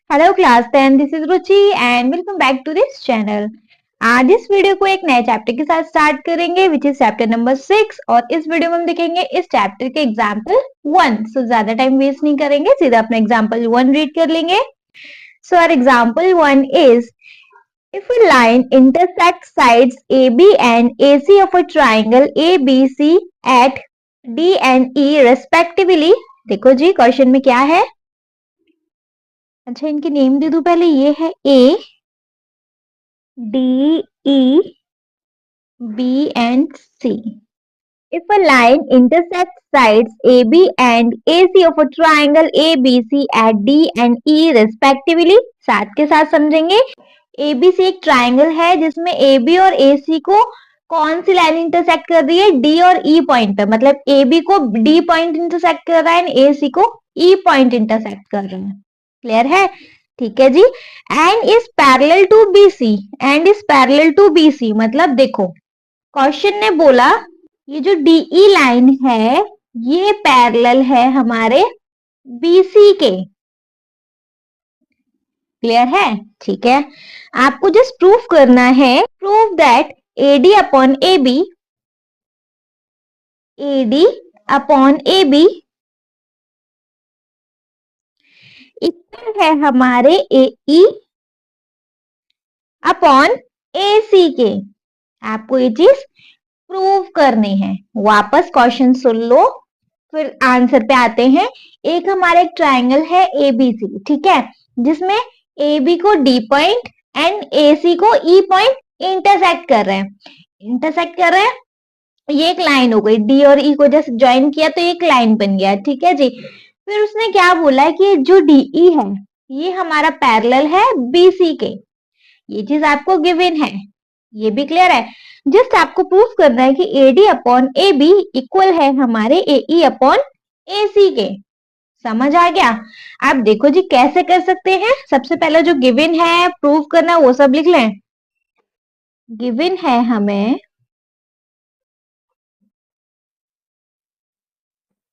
Hello class 10, this is Ruchi and welcome back to this channel. आज इस video को एक नए चैप्टर के साथ स्टार्ट करेंगे विच इज चैप्टर नंबर 6 और इस वीडियो में हम देखेंगे इस चैप्टर के एग्जाम्पल 1। सो ज्यादा टाइम वेस्ट नहीं करेंगे, सीधा अपना एग्जाम्पल 1 रीड कर लेंगे। So our example 1 is if a line intersects sides AB and AC of a triangle ABC at D and E respectively। देखो जी क्वेश्चन में क्या है। अच्छा इनके नेम दे दूं पहले। ये है A D E B and C। If a line intersects sides AB and AC of a triangle ABC at D and E respectively, साथ के साथ समझेंगे। ABC एक ट्राइंगल है जिसमें AB और AC को कौन सी लाइन इंटरसेक्ट कर रही है? D और E पॉइंट पे, मतलब AB को D पॉइंट इंटरसेक्ट कर रहा है एंड AC को E पॉइंट इंटरसेक्ट कर रहा है। क्लियर है? ठीक है जी। And is parallel to BC। And is parallel to BC मतलब देखो क्वेश्चन ने बोला ये जो DE लाइन है ये पैरेलल है हमारे BC के। क्लियर है? ठीक है। आपको जस्ट प्रूफ करना है, prove that AD upon AB equal है हमारे AE अपॉन AC के। आपको ये चीज प्रूव करनी है। वापस क्वेश्चन सुन लो फिर आंसर पे आते हैं। एक हमारा एक ट्राइंगल है ABC, ठीक है, जिसमें AB को D पॉइंट एंड AC को E पॉइंट इंटरसेक्ट कर रहे हैं। ये एक लाइन हो गई, D और E को जस्ट ज्वाइन किया तो एक लाइन बन गया। ठीक है जी। फिर उसने क्या बोला है कि जो DE है ये हमारा पैरेलल है BC के। ये चीज आपको गिवन है, ये भी क्लियर है। जस्ट आपको प्रूफ करना है कि AD अपॉन AB इक्वल है हमारे AE अपॉन AC के। समझ आ गया? आप देखो जी कैसे कर सकते हैं। सबसे पहले जो गिवन है प्रूफ करना है वो सब लिख लें। गिवन है हमें,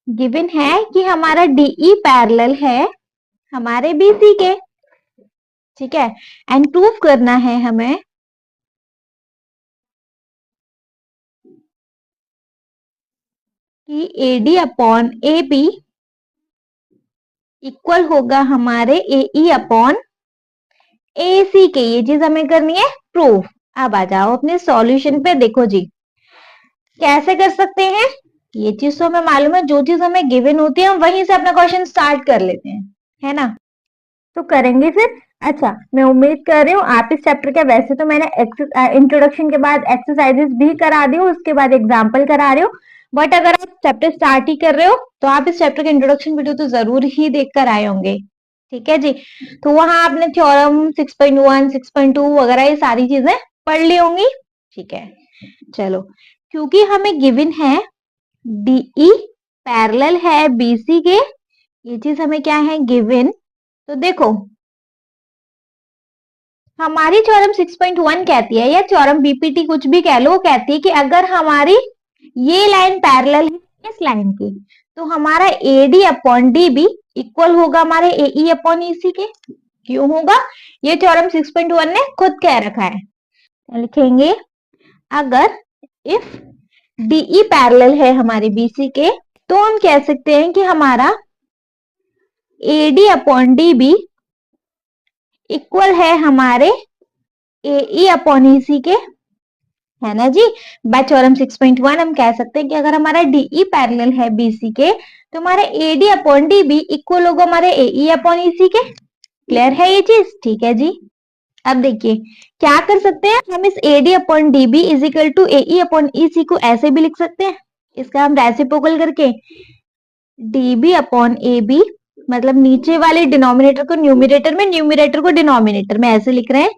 गिवन है कि हमारा DE पैरेलल है हमारे BC के। ठीक है। एंड प्रूफ करना है हमें कि AD अपॉन AB इक्वल होगा हमारे AE अपॉन AC के। ये चीज हमें करनी है प्रूफ। अब आ जाओ अपने सॉल्यूशन पे। देखो जी कैसे कर सकते हैं। ये चीज तो हमें मालूम है, जो चीज हमें गिवन होती है हम वहीं से अपना क्वेश्चन स्टार्ट कर लेते हैं, है ना। तो करेंगे फिर। अच्छा मैं उम्मीद कर रही हूँ आप इस चैप्टर के, वैसे तो मैंने इंट्रोडक्शन के बाद एक्सरसाइजेस भी करा दी हूँ, उसके बाद एग्जाम्पल करा रही हूँ, बट अगर आप चैप्टर स्टार्ट ही कर रहे हो तो आप इस चैप्टर के इंट्रोडक्शन वीडियो तो जरूर ही देख कर आए होंगे। ठीक है जी। तो वहां आपने थ्योरम 6.1 6.2 वगैरह ये सारी चीजें पढ़ ली होंगी। ठीक है चलो, क्योंकि हमें गिवन है DE पैरेलल है BC के, ये चीज हमें क्या है गिवन। तो देखो हमारी थ्योरम 6.1 कहती है या थ्योरम BPT कुछ भी कह लो, वो कहती है कि अगर हमारी ये लाइन पैरेलल है इस लाइन की तो हमारा AD अपॉन DB इक्वल होगा हमारे AE अपॉन EC के। क्यों होगा? ये थ्योरम 6.1 ने खुद कह रखा है। लिखेंगे अगर इफ DE पैरेलल है हमारे BC के तो हम कह सकते हैं कि हमारा AD अपॉन DB इक्वल है हमारे AE अपॉन EC के, है ना जी। बाय थ्योरम 6.1 हम कह सकते हैं कि अगर हमारा DE पैरेलल है BC के तो हमारा AD अपॉन DB इक्वल होगा हमारे AE अपॉन EC के। क्लियर है ये चीज? ठीक है जी। अब देखिए क्या कर सकते हैं हम, इस AD upon DB is equal to AE upon EC को ऐसे भी लिख सकते हैं, इसका हम रेसिप्रोकल करके DB अपॉन AB, मतलब नीचे वाले डिनोमिनेटर को न्यूमिनेटर में, न्यूमिनेटर को डिनोमिनेटर में, ऐसे लिख रहे हैं,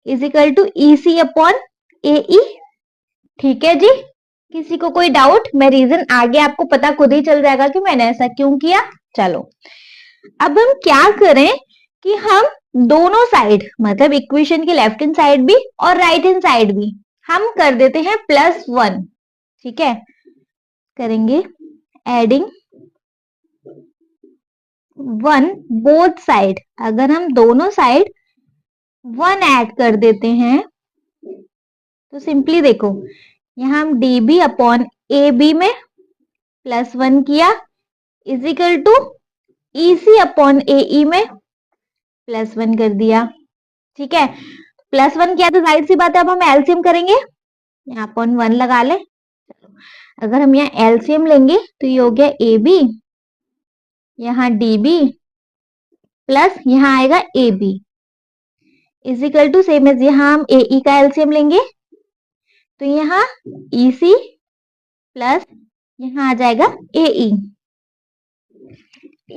is equal to EC upon AE। ठीक है जी। किसी को कोई डाउट? मैं रीजन आगे आपको पता खुद ही चल जाएगा कि मैंने ऐसा क्यों किया। चलो अब हम क्या करें कि हम दोनों साइड, मतलब इक्वेशन की लेफ्ट हैंड साइड भी और राइट हैंड साइड भी हम कर देते हैं +1। ठीक है, करेंगे एडिंग 1 बोथ साइड, अगर हम दोनों साइड 1 ऐड कर देते हैं तो सिंपली देखो, यहाँ हम db अपॉन ab में प्लस 1 किया is equal to ec upon ae में प्लस 1 कर दिया। ठीक है, प्लस 1 किया तो जाहिर सी बात है अब हम एलसीएम करेंगे, यहाँ अपॉन 1 लगा ले। अगर हम यहाँ एलसीएम लेंगे तो ये हो गया ab, यहाँ db प्लस यहाँ आएगा ab is equal to same as यहाँ हम ae का एलसीएम लेंगे तो यहाँ ec प्लस यहाँ आ जाएगा ae।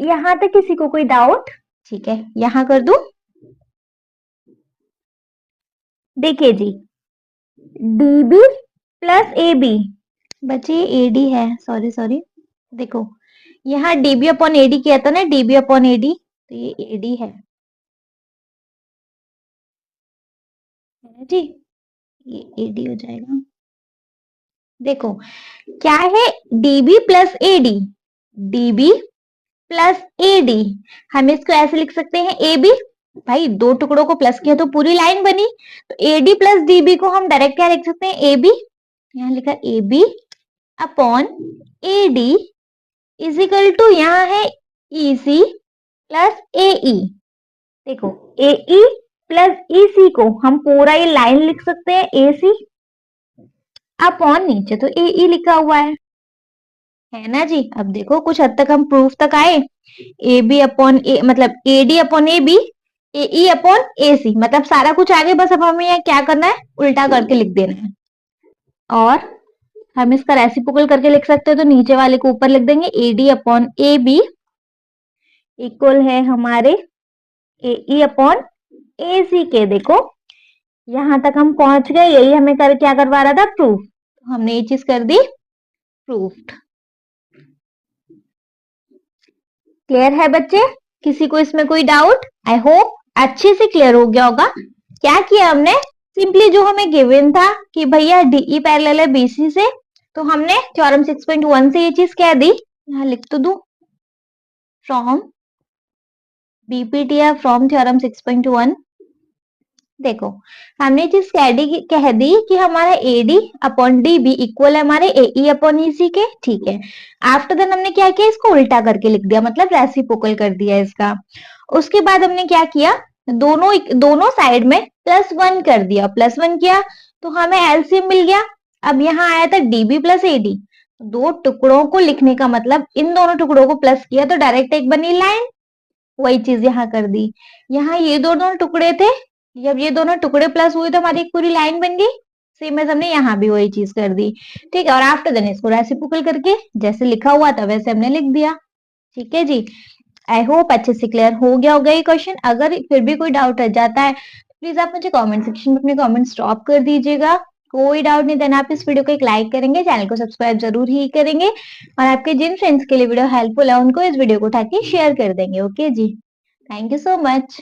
यहाँ तक किसी को कोई डाउट? ठीक है, यहाँ कर दूं। देखिए जी, db प्लस ab, बच्चे ये ad है, सॉरी देखो यहाँ db अपॉन ad किया था ना, db अपॉन ad, तो ये ad है जी, ये ad हो जाएगा। देखो क्या है, db plus ad, db plus ad, हम इसको ऐसे लिख सकते हैं ab, भाई दो टुकड़ों को प्लस किया तो पूरी लाइन बनी, तो ad प्लस db को हम डायरेक्ट क्या लिख सकते हैं, ab, यहाँ लिखा ab upon ad is equal to यहाँ है ec प्लस ae। देखो ae प्लस ec को हम पूरा ये लाइन लिख सकते हैं ac अपॉन नीचे तो ae लिखा हुआ है ना जी। अब देखो कुछ हद तक हम प्रूफ तक आए, ab अपॉन ए मतलब ad upon ab, ae upon ac, मतलब सारा कुछ आगे, बस अब हमें यहाँ क्या करना है, उल्टा करके लिख देना है। और हम इसका रेसिप्रोकल करके लिख सकते हैं तो नीचे वाले को ऊपर लिख देंगे, ad अपॉन ab इक्वल है हमारे ae अपॉन ac के। देखो यहां तक हम पहुंच गए, यही हमें क्या करवा रहा था, प्रूफ, तो हमने ये चीज कर दी प्रूफ्ड। क्लियर है बच्चे? किसी को इसमें कोई डाउट? आई होप अच्छे से क्लियर हो गया होगा। क्या किया हमने, सिंपली जो हमें गिवन था कि भैया डीई पैरेलल है बीसी से, तो हमने थ्योरम 6.1 से ये चीज कह दी, यहाँ लिख तो दू, फ्रॉम बीपीटी या फ्रॉम थ्योरम 6.1। देखो हमने चीज कह दी कि हमारा एडी अपॉन डीबी इक्वल है हमारे एई अपॉन ईसी के। ठीक है, आफ्टर देन हमने क्या किया, इसको उल्टा करके लिख दिया, मतलब रेसिप्रोकल कर दिया इसका। उसके बाद हमने क्या किया, दोनों साइड में प्लस 1 कर दिया, प्लस 1 किया तो हमें एलसीएम मिल गया। अब यहाँ आया था डीबी प्लस एडी, दो टुकड़ों को लिखने का मतलब इन दोनों टुकड़ों को प्लस किया तो डायरेक्ट एक बनी लाइन, वही चीज यहाँ कर दी। यहाँ ये दोनों टुकड़े थे, जब ये दोनों टुकड़े प्लस हुए तो हमारी एक पूरी लाइन बन गई, सेम एज हमने यहाँ भी वही चीज कर दी। ठीक है, और आफ्टर देन इसको रेसिप्रोकल करके जैसे लिखा हुआ था वैसे हमने लिख दिया। ठीक है जी, आई होप अच्छे से क्लियर हो गया होगा ये क्वेश्चन। अगर फिर भी कोई डाउट रह जाता है तो प्लीज आप मुझे कमेंट सेक्शन में अपने कमेंट्स ड्रॉप कर दीजिएगा। कोई डाउट नहीं, देन आप इस वीडियो को एक लाइक करेंगे, चैनल को सब्सक्राइब जरूर ही करेंगे, और आपके जिन फ्रेंड्स के लिए वीडियो हेल्पफुल है उनको इस वीडियो को उठा के शेयर कर देंगे। ओके जी, थैंक यू सो मच।